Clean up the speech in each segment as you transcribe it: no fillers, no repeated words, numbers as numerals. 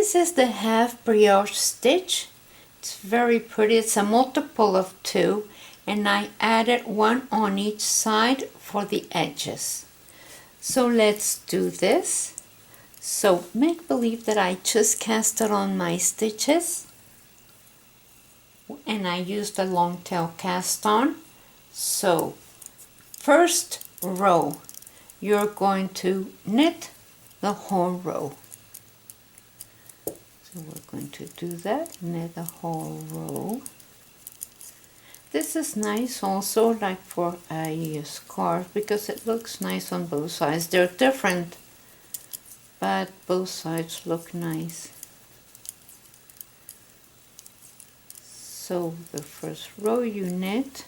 this is the half brioche stitch. It's very pretty. It's a multiple of 2, and I added 1 on each side for the edges. So let's do this. So make believe that I just casted on my stitches, and I used a long tail cast on. So first row, you're going to knit the whole row. So we're going to do that, knit the whole row. This is nice also, like for a scarf, because it looks nice on both sides. They're different, but both sides look nice. So the first row you knit,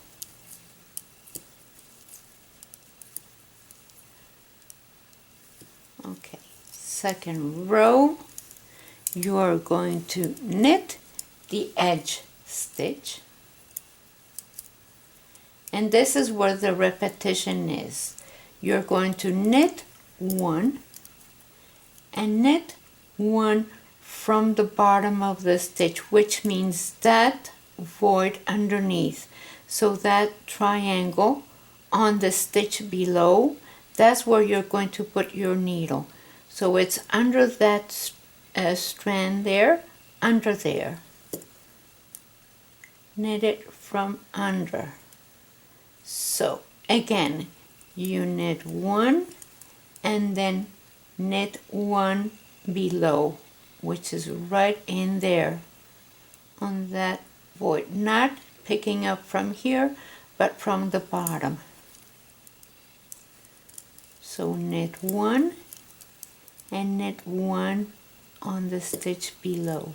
okay, second row you are going to knit the edge stitch, and this is where the repetition is. You're going to knit 1 and knit 1 from the bottom of the stitch, which means that void underneath. So that triangle on the stitch below, that's where you're going to put your needle. So it's under that strand there, under there. Knit it from under. So again, you knit 1 and then knit 1 below, which is right in there on that void, not picking up from here but from the bottom. So knit 1 and knit 1 on the stitch below.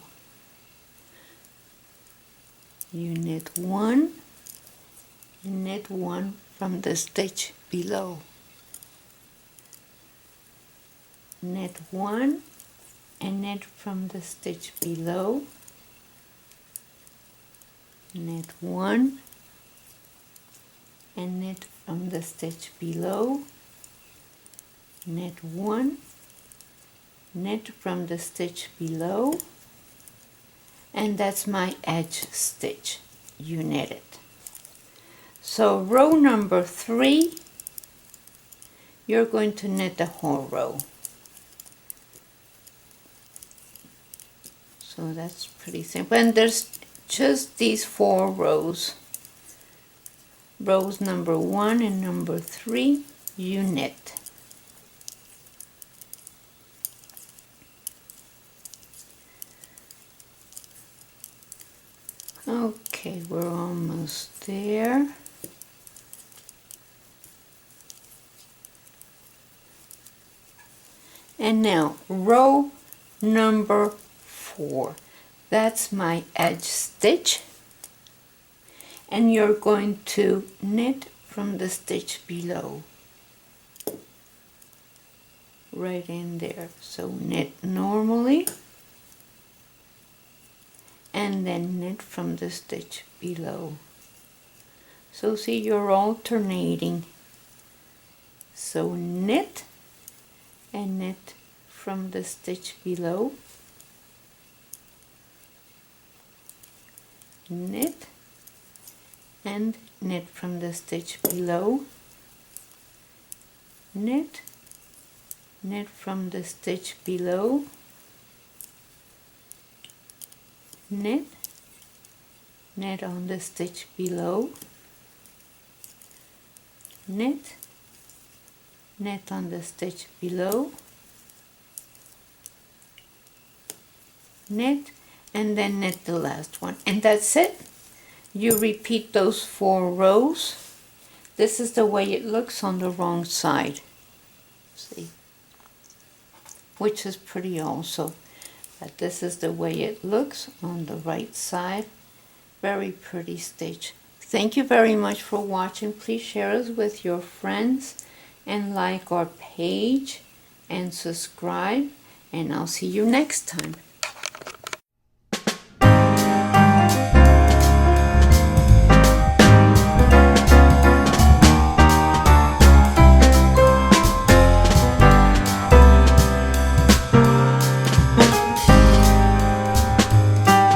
You knit 1 and knit 1 from the stitch below. Knit 1 and knit from the stitch below. Knit 1 and knit from the stitch below. Knit 1, knit from the stitch below, and that's my edge stitch. You knit it. So row number 3, you're going to knit the whole row. So that's pretty simple, and there's just these 4 rows. Rows number 1 and number 3, you knit. Okay, we're almost there. And now row number 4, that's my edge stitch, and you're going to knit from the stitch below, right in there. So knit normally and then knit from the stitch below. So see, you're alternating. So knit and knit from the stitch below, knit and knit from the stitch below, knit, knit from the stitch below, knit, knit on the stitch below, knit, knit on the stitch below, knit, and then knit the last one, and that's it. You repeat those 4 rows. This is the way it looks on the wrong side, see, which is pretty also, but this is the way it looks on the right side. Very pretty stitch. Thank you very much for watching. Please share us with your friends and like our page and subscribe, and I'll see you next time.